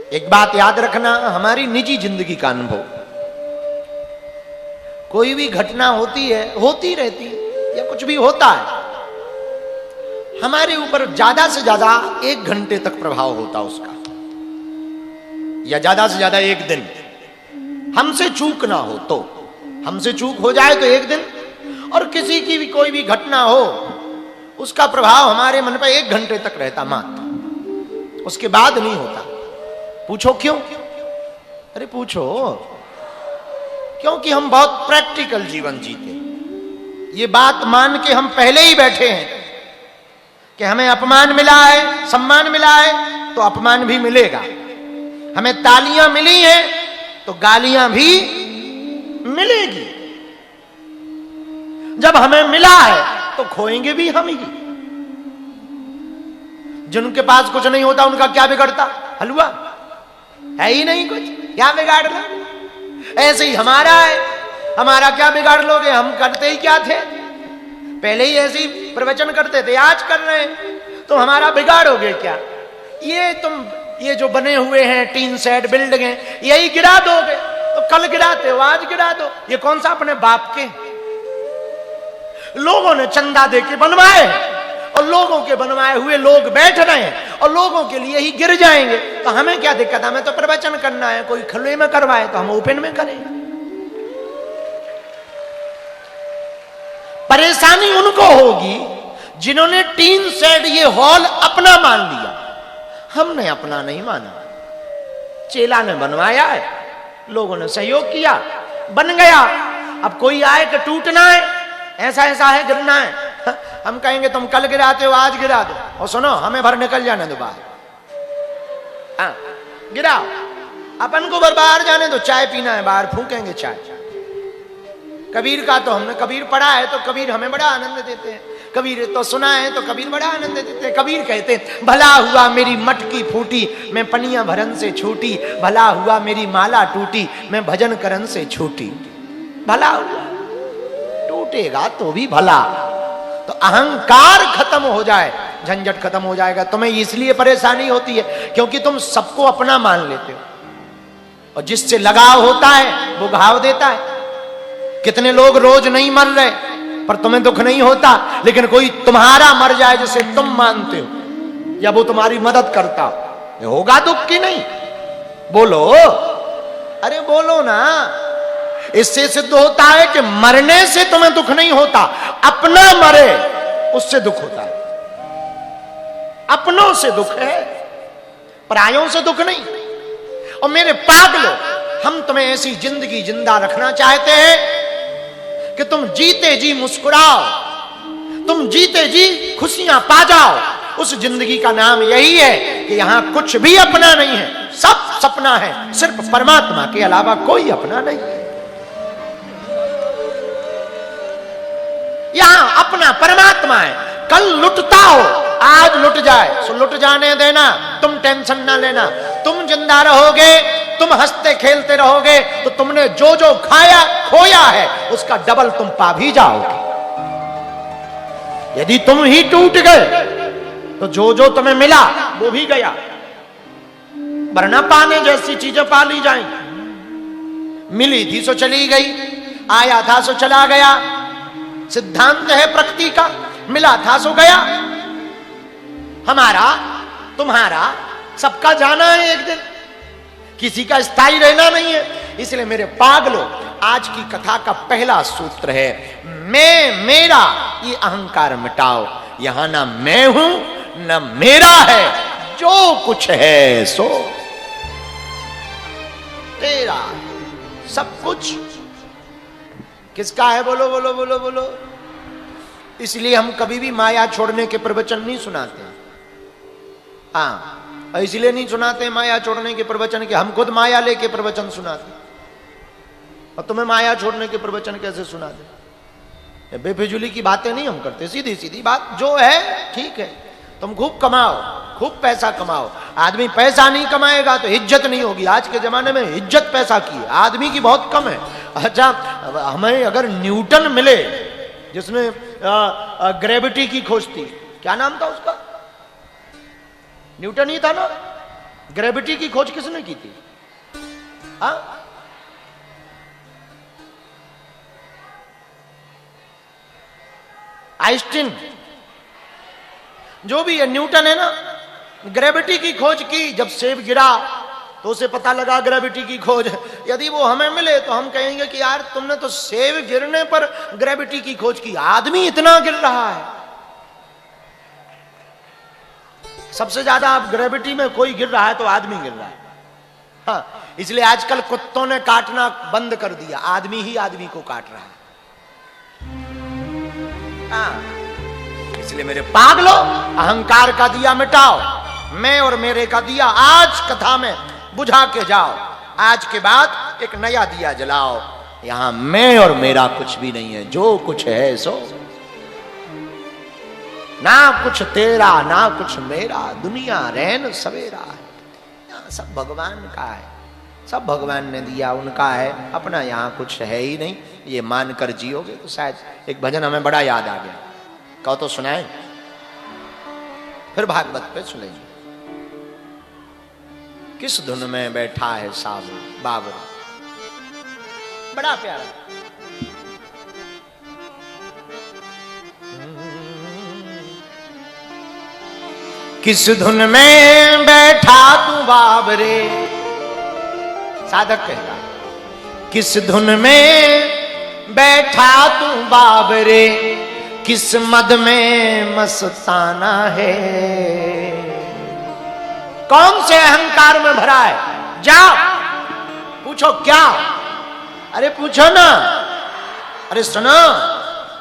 एक बात याद रखना, हमारी निजी जिंदगी का अनुभव, कोई भी घटना होती है, होती रहती है या कुछ भी होता है, हमारे ऊपर ज्यादा से ज्यादा 1 घंटे तक प्रभाव होता उसका, या ज्यादा से ज्यादा 1 दिन। हमसे चूक ना हो तो, हमसे चूक हो जाए तो 1 दिन, और किसी की भी कोई भी घटना हो उसका प्रभाव हमारे मन पर 1 घंटे तक रहता मात्र, उसके बाद नहीं होता। पूछो क्यों? अरे पूछो, क्योंकि हम बहुत प्रैक्टिकल जीवन जीते। ये बात मान के हम पहले ही बैठे हैं कि हमें अपमान मिला है, सम्मान मिला है तो अपमान भी मिलेगा, हमें तालियां मिली हैं तो गालियां भी मिलेगी, जब हमें मिला है तो खोएंगे भी हम ही। जिनके पास कुछ नहीं होता उनका क्या बिगड़ता? हलवा है ही नहीं कुछ, क्या बिगाड़ लो? ऐसे ही हमारा है, हमारा क्या बिगाड़ लोगे? हम करते ही क्या थे, पहले ही ऐसे ही प्रवचन करते थे, आज कर रहे हैं, तो हमारा बिगाड़ोगे क्या? ये जो बने हुए हैं टीन सेट बिल्डिंगें, यही गिरा दोगे, तो कल गिराते हो आज गिरा दो। ये कौन सा अपने बाप के? लोगों ने चंदा देके बनवाए हैं और लोगों के बनवाए हुए लोग बैठ रहे हैं और लोगों के लिए ही गिर जाएंगे, तो हमें क्या दिक्कत? हमें तो प्रवचन करना है, कोई खुले में करवाए तो हम ओपन में करें। परेशानी उनको होगी जिन्होंने टीन सेट ये हॉल अपना मान लिया, हमने अपना नहीं माना। चेला ने बनवाया है, लोगों ने सहयोग किया, बन गया। अब कोई आए कि टूटना है, ऐसा ऐसा है, गिरना है, हम कहेंगे तुम कल गिराते हो आज गिरा दो, और सुनो हमें भर निकल जाने दो बाहर, हाँ गिराओ, अपन को बाहर जाने दो, चाय पीना है बाहर फूकेंगे चाय। कबीर का तो हमने कबीर पढ़ा है तो कबीर हमें बड़ा आनंद देते हैं, कबीर तो सुना है तो कबीर बड़ा आनंद देते हैं। कबीर कहते हैं भला हुआ मेरी मटकी फूटी, मैं पनिया भरन से छूटी, भला हुआ मेरी माला टूटी, मैं भजन करन से छूटी। भला हुआ, टूटेगा तो भी भला, तो अहंकार खत्म हो जाए, झंझट खत्म हो जाएगा। तुम्हें इसलिए परेशानी होती है क्योंकि तुम सबको अपना मान लेते हो, और जिससे लगाव होता है वो घाव देता है। कितने लोग रोज नहीं मर रहे पर तुम्हें दुख नहीं होता, लेकिन कोई तुम्हारा मर जाए जिसे तुम मानते हो या वो तुम्हारी मदद करता हो, होगा दुख की नहीं? बोलो, अरे बोलो ना। इससे सिद्ध होता है कि मरने से तुम्हें दुख नहीं होता, अपना मरे उससे दुख होता है। अपनों से दुख है, परायों से दुख नहीं। और मेरे पागलों, हम तुम्हें ऐसी जिंदगी जिंदा रखना चाहते हैं कि तुम जीते जी मुस्कुराओ, तुम जीते जी खुशियां पा जाओ। उस जिंदगी का नाम यही है कि यहां कुछ भी अपना नहीं है, सब सपना है, सिर्फ परमात्मा के अलावा कोई अपना नहीं है। यहां अपना परमात्मा है। कल लुटता हो, आज लुट जाए सो लुट जाने देना, तुम टेंशन ना लेना। तुम जिंदा रहोगे, तुम हंसते खेलते रहोगे, तो तुमने जो जो खाया खोया है उसका डबल तुम पा भी जाओगे। यदि तुम ही टूट गए तो जो जो तुम्हें मिला वो भी गया, वरना पाने जैसी चीजें पा ली जाएंगी। मिली थी सो चली गई, आया था सो चला गया, सिद्धांत है प्रकृति का। मिला था सो गया, हमारा तुम्हारा सबका जाना है एक दिन, किसी का स्थायी रहना नहीं है। इसलिए मेरे पागलों, आज की कथा का पहला सूत्र है मैं मेरा, ये अहंकार मिटाओ। यहां ना मैं हूं ना मेरा है, जो कुछ है सो तेरा। सब कुछ किसका है? बोलो बोलो बोलो बोलो। इसलिए हम कभी भी माया छोड़ने के प्रवचन नहीं सुनाते। हाँ, इसलिए नहीं सुनाते माया छोड़ने के प्रवचन के, हम खुद माया लेके प्रवचन सुनाते, और तुम्हें माया छोड़ने के प्रवचन कैसे सुना दे? बेफिजूली की बातें नहीं हम करते, सीधी सीधी बात जो है ठीक है। तुम खूब कमाओ, खूब पैसा कमाओ। आदमी पैसा नहीं कमाएगा तो इज्जत नहीं होगी। आज के जमाने में इज्जत पैसा की है, आदमी की बहुत कम है। अच्छा, हमें अगर न्यूटन मिले जिसने ग्रेविटी की खोज थी, क्या नाम था उसका? न्यूटन ही था ना? ग्रेविटी की खोज किसने की थी? आइंस्टीन, जो भी है, न्यूटन है ना, ग्रेविटी की खोज की। जब सेब गिरा तो उसे पता लगा ग्रेविटी की खोज। यदि वो हमें मिले तो हम कहेंगे कि यार तुमने तो सेब गिरने पर ग्रेविटी की खोज की, आदमी इतना गिर रहा है। सबसे ज्यादा अब ग्रेविटी में कोई गिर रहा है तो आदमी गिर रहा है। हाँ, इसलिए आजकल कुत्तों ने काटना बंद कर दिया, आदमी ही आदमी को काट रहा है। हाँ, इसलिए मेरे पागलो, अहंकार का दिया मिटाओ, मैं और मेरे का दिया आज कथा में बुझा के जाओ। आज के बाद एक नया दिया जलाओ। यहां मैं और मेरा कुछ भी नहीं है, जो कुछ है सो, ना कुछ तेरा ना कुछ मेरा, दुनिया रैन सवेरा है। सब भगवान का है, सब भगवान ने दिया, उनका है, अपना यहां कुछ है ही नहीं। ये मानकर जियोगे तो शायद। एक भजन हमें बड़ा याद आ गया, कहो तो सुनाए, फिर भागवत पे सुनेंगे। किस धुन में बैठा है साबू बाबू, बड़ा प्यारा। किस धुन में बैठा तू बाबरे, साधक कहता, किस धुन में बैठा तू बाबरे, किस मद में मस्ताना है। कौन से अहंकार में भरा है? जाओ पूछो क्या? अरे पूछो ना, अरे सुनो।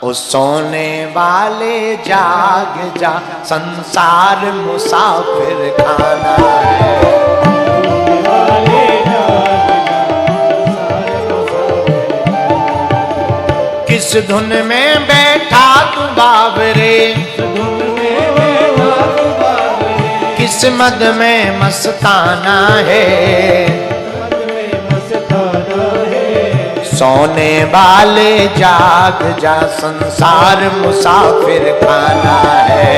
ओ सोने वाले जाग जा, संसार मुसाफिर खाना है। किस धुन में बैठा तू बाबरे, किस मद में मस्ताना है। सोने वाले जाग जा, संसार मुसाफिर खाना है।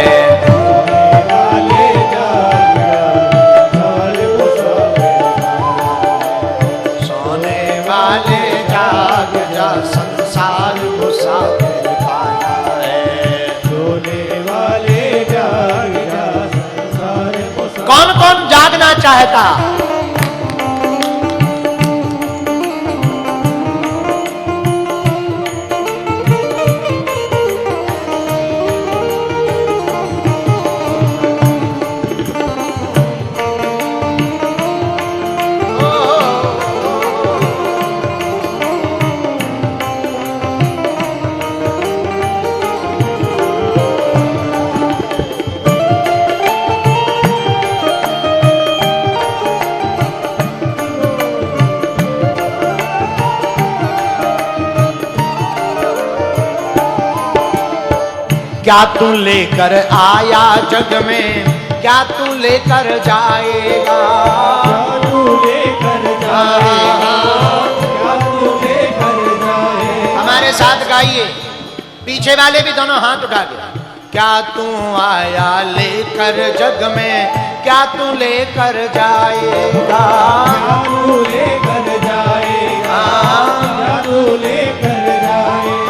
सोने वाले जाग जा, संसार मुसाफिर खाना है। सोने वाले जाग जा, संसार मुसाफिर। कौन कौन जागना चाहता? क्या तू लेकर आया जग में, क्या तू लेकर जाएगा? क्या तू लेकर जाएगा, क्या तू लेकर जाएगा? हमारे साथ गाइए, पीछे वाले भी दोनों हाथ उठा के। क्या तू आया लेकर जग में, क्या तू लेकर जाएगा? क्या तू लेकर जाएगा, क्या तू लेकर जाएगा?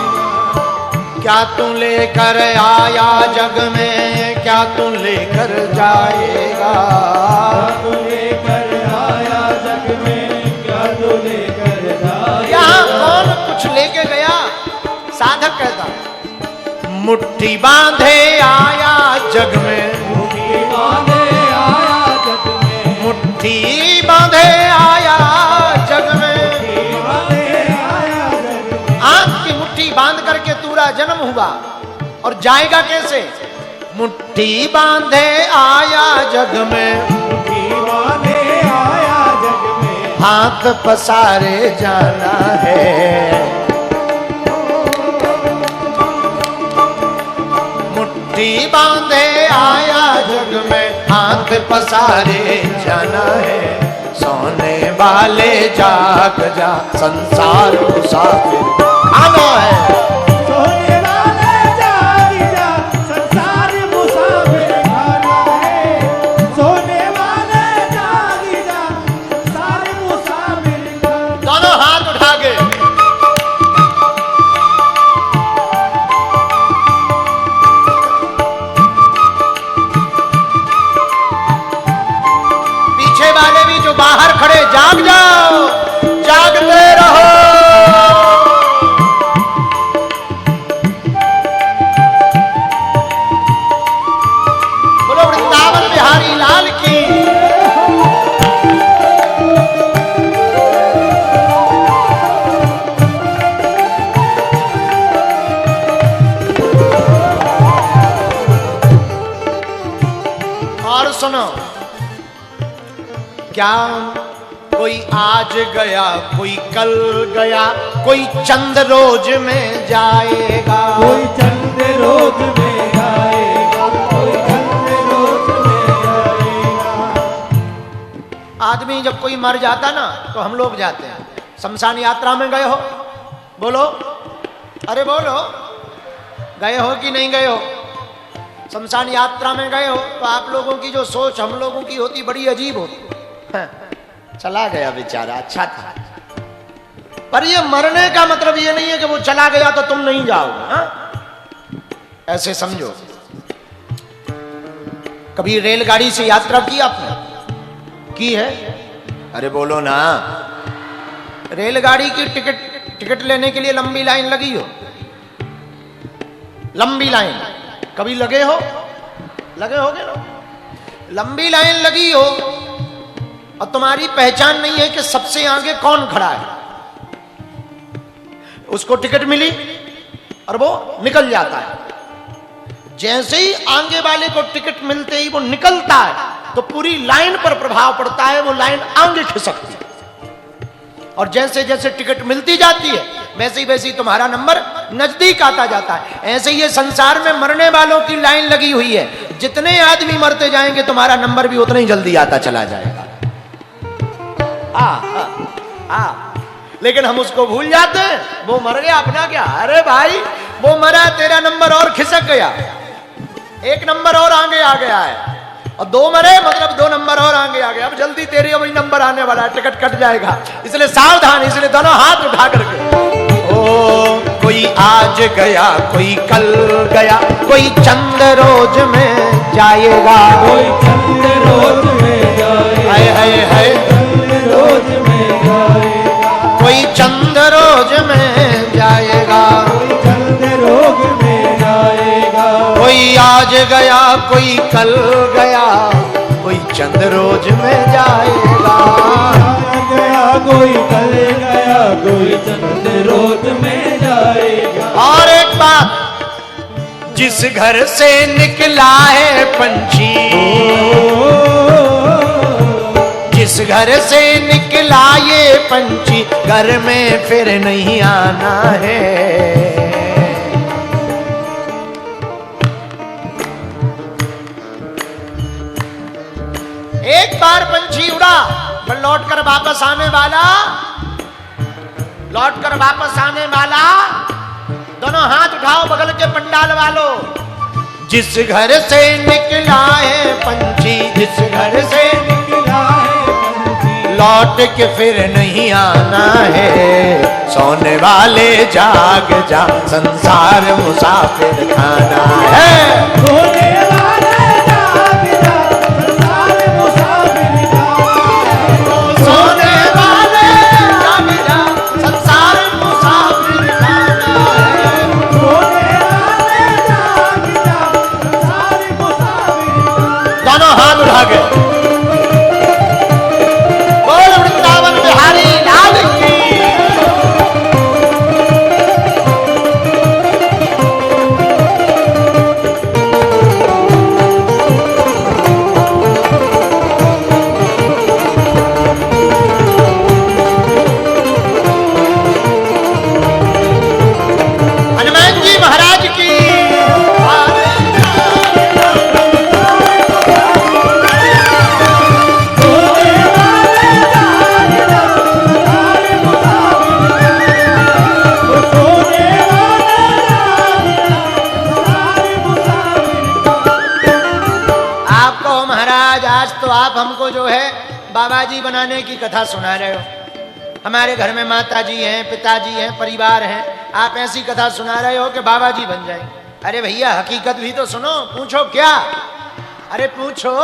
क्या तू लेकर आया जग में, क्या तू लेकर जाएगा? क्या तू लेकर आया जग में, क्या तू लेकर जाएगा? यहाँ कौन कुछ लेके गया? साधक कहता, मुट्ठी बांधे आया जग में, मुट्ठी बांधे आया जग में, मुट्ठी बांधे आया जग में, आंख की मुट्ठी बांध करके तूरा जन्म हुआ और जाएगा कैसे? मुट्ठी बांधे आया जग में, मुट्ठी बांधे आया जग में, हाथ पसारे जाना है। मुट्ठी बांधे आया जग में, हाथ पसारे जाना है। सोने वाले जाग जा, संसार मुसाफिर खाना है। सोने वाले जाग जा, संसार मुसाफिर खाना है। सोने वाले जाग जो बाहर खड़े जाग जाओ, जागते रहो। बोलो वृंदावन बिहारी लाल की। और सुनो, क्या कोई आज गया, कोई कल गया, कोई चंद रोज में जाएगा, कोई चंद रोज में जाएगा, कोई चंद रोज में जाएगा। आदमी जब कोई मर जाता ना तो हम लोग जाते हैं। शमशान यात्रा में गए हो? बोलो, अरे बोलो, गए हो कि नहीं गए हो? शमशान यात्रा में गए हो तो आप लोगों की जो सोच हम लोगों की होती बड़ी अजीब होती। चला गया बेचारा, अच्छा था। पर ये मरने का मतलब ये नहीं है कि वो चला गया तो तुम नहीं जाओगे। हाँ? ऐसे समझो। कभी रेलगाड़ी से यात्रा की आपने? की है? अरे बोलो ना। रेलगाड़ी की टिकट लेने के लिए लंबी लाइन लगी हो? लंबी लाइन कभी लगे हो? लगे होगे ना। लंबी लाइन लगी हो और तुम्हारी पहचान नहीं है कि सबसे आगे कौन खड़ा है। उसको टिकट मिली और वो निकल जाता है। जैसे ही आगे वाले को टिकट मिलते ही वो निकलता है तो पूरी लाइन पर प्रभाव पड़ता है, वो लाइन आगे खिसकती है। और जैसे जैसे टिकट मिलती जाती है वैसे ही तुम्हारा नंबर नजदीक आता जाता है। ऐसे ही ये संसार में मरने वालों की लाइन लगी हुई है। जितने आदमी मरते जाएंगे तुम्हारा नंबर भी उतना ही जल्दी आता चला जाएगा। लेकिन हम उसको भूल जाते हैं। वो मर गया, अपना क्या। अरे भाई वो मरा, तेरा नंबर और खिसक गया, एक नंबर और आगे आ गया है। और दो मरे मतलब 2 नंबर और आगे आ गया। अब जल्दी तेरे वही नंबर आने वाला है, टिकट कट जाएगा। इसलिए सावधान, इसलिए दोनों हाथ उठा करके। ओ कोई आज गया, कोई कल गया, कोई चंद रोज में जाएगा, कोई चंद रोज में जाएगा, हाय हाय हाय, चंद रोज में जाएगा, कोई चंद रोज में जाएगा, कोई चंद रोज में जाएगा। कोई आज गया, कोई कल गया, कोई चंद रोज में जाएगा। आज गया, कोई कल गया, कोई चंद रोज में जाएगा। और एक बात, जिस घर से निकला है पंछी, जिस घर से निकला ये पंछी, घर में फिर नहीं आना है। एक बार पंछी उड़ा पर लौट कर वापस आने वाला, लौट कर वापस आने वाला। दोनों हाथ उठाओ बगल के पंडाल वालों। जिस घर से निकला है पंछी, जिस घर से निकला है पंछी, लौट के फिर नहीं आना है। सोने वाले जाग जा, संसार मुसाफिर खाना है। सोने वाले जाग जा, संसार मुसाफिर खाना है। सोने वाले जाग जा, संसार मुसाफिर खाना है। सोने वाले जाग जा, संसार मुसाफिर खाना है। दोनों हाथ उठा के बोल वृंदावन बिहारी लाल की। हनुमान जी महाराज की। तो आप हमको जो है बाबा जी बनाने की कथा सुना रहे हो। हमारे घर में माता जी हैं, पिताजी हैं, परिवार हैं, आप ऐसी कथा सुना रहे हो कि बाबा जी बन जाए। अरे भैया हकीकत भी तो सुनो। पूछो क्या? अरे पूछो।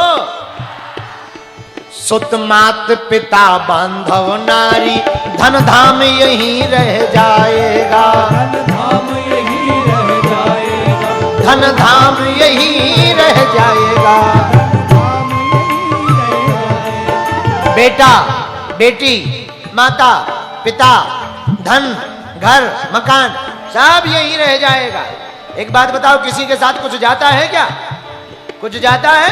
सुत मात पिता बांधव नारी, धन धाम यहीं रह जाएगा, धन धाम यहीं रह जाएगा, धन धाम यहीं रह जाएगा। धाम यहीं रह जाएगा। बेटा बेटी माता पिता धन घर मकान सब यहीं रह जाएगा। एक बात बताओ, किसी के साथ कुछ जाता है क्या? कुछ जाता है?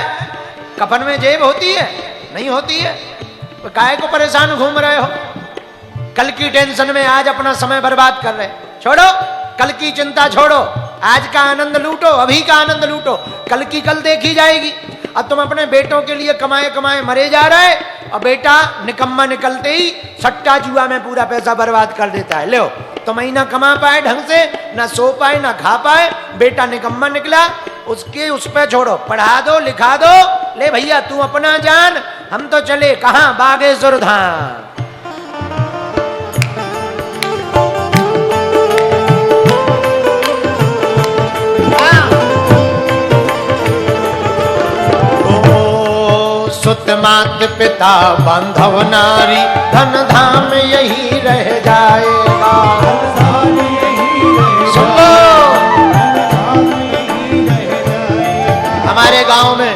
कफन में जेब होती है? नहीं होती है। तो काहे को परेशान घूम रहे हो? कल की टेंशन में आज अपना समय बर्बाद कर रहे। छोड़ो, कल की चिंता छोड़ो, आज का आनंद लूटो, अभी का आनंद लूटो। कल की कल देखी जाएगी। अब तुम अपने बेटों के लिए कमाए कमाए मरे जा रहे, और बेटा निकम्मा निकलते ही सट्टा जुआ में पूरा पैसा बर्बाद कर देता है। लो, तो महीना कमा पाए ढंग से, ना सो पाए ना खा पाए, बेटा निकम्मा निकला, उसके उस पे छोड़ो, पढ़ा दो लिखा दो, ले भैया तू अपना जान, हम तो चले कहां? बागेश्वर धाम। सुत मात पिता बांधव नारी, धन धाम यही रह जाएगा, धन धाम यहीं रह सुन जाएगा, लो। धन धाम यहीं रह जाएगा। हमारे गांव में,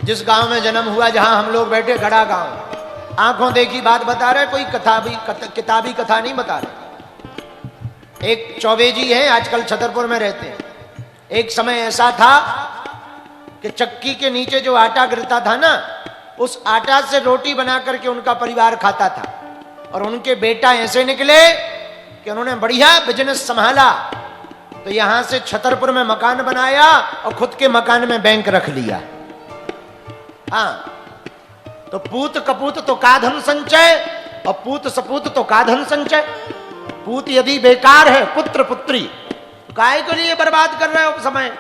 जिस गांव में जन्म हुआ, जहां हम लोग बैठे, खड़ा गांव, आंखों देखी बात बता रहे, कोई किताबी कथा नहीं बता रहे। एक चौबे जी हैं, आजकल छतरपुर में रहते हैं। एक समय ऐसा था कि चक्की के नीचे जो आटा गिरता था ना, उस आटा से रोटी बना करके उनका परिवार खाता था। और उनके बेटा ऐसे निकले कि उन्होंने बढ़िया बिजनेस संभाला, तो यहां से छतरपुर में मकान बनाया और खुद के मकान में बैंक रख लिया। हाँ, तो पूत कपूत तो का धन संचय, और पूत सपूत तो का धन संचय। पूत यदि बेकार है, पुत्र पुत्री तो काहे के लिए बर्बाद कर रहे हो समय,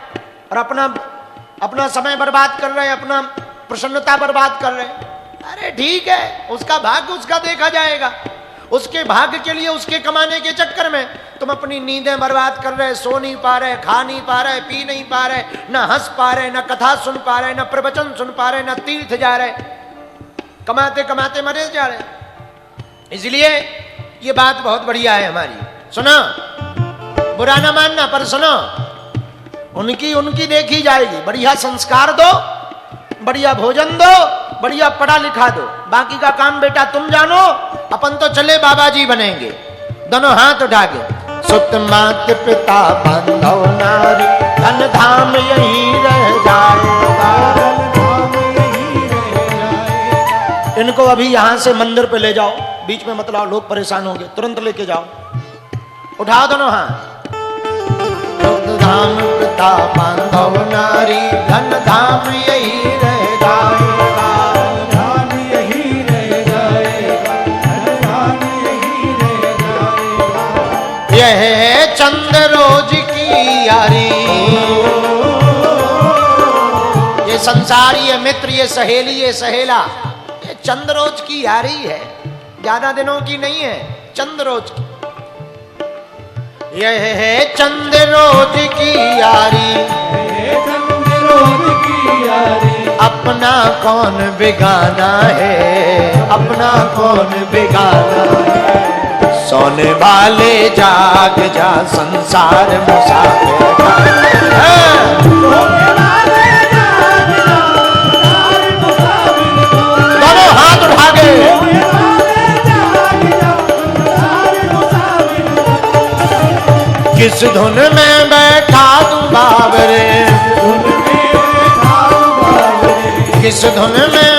और अपना समय बर्बाद कर रहे हैं, अपना प्रसन्नता बर्बाद कर रहे हैं। अरे ठीक है, उसका भाग्य उसका देखा जाएगा। उसके भाग्य के लिए, उसके कमाने के चक्कर में तुम अपनी नींदें बर्बाद कर रहे, सो नहीं पा रहे, खा नहीं पा रहे, पी नहीं पा रहे, ना हंस पा रहे, ना कथा सुन पा रहे, ना प्रवचन सुन पा रहे, ना तीर्थ जा रहे, कमाते कमाते मरे जा रहे। इसलिए ये बात बहुत बढ़िया है हमारी, सुनो, बुरा ना मानना, पर सुनो, उनकी देखी जाएगी। बढ़िया संस्कार दो, बढ़िया भोजन दो, बढ़िया पढ़ा लिखा दो, बाकी का काम बेटा तुम जानो, अपन तो चले बाबा जी बनेंगे। दोनों हाथ उठा के, सुत मात पिता बांधव नारी, धन धाम यहीं रह जाएगा, धन धाम यहीं रह जाएगा। इनको अभी यहां से मंदिर पे ले जाओ, बीच में मत लाओ, लोग परेशान होंगे, तुरंत लेके जाओ, उठाओ दोनों हाथ। धाम पिता बांधव नारी, धन धाम यही रह जाएगा, धन धाम यहीं रह जाएगा, धन धाम यहीं रह जाएगा। यह है चंद रोज की यारी, ये संसार, ये मित्र, ये सहेली, ये सहेला, ये चंद रोज की यारी है, ज्यादा दिनों की नहीं है, चंद रोज की। यह है चंद रोज की यारी, ये चंद रोज की यारी, अपना कौन बेगाना है, अपना कौन बेगाना है। सोने वाले जाग जा, संसार मुसाफिर है। सोने वाले जाग जा, संसार मुसाफिर को। दोनों हाथ उठा के, सोने वाले जाग जा, संसार मुसाफिर को। किस धुन में बैठा तू बाबरे, धुन में बैठा हूँ बाबरे, किस धुन में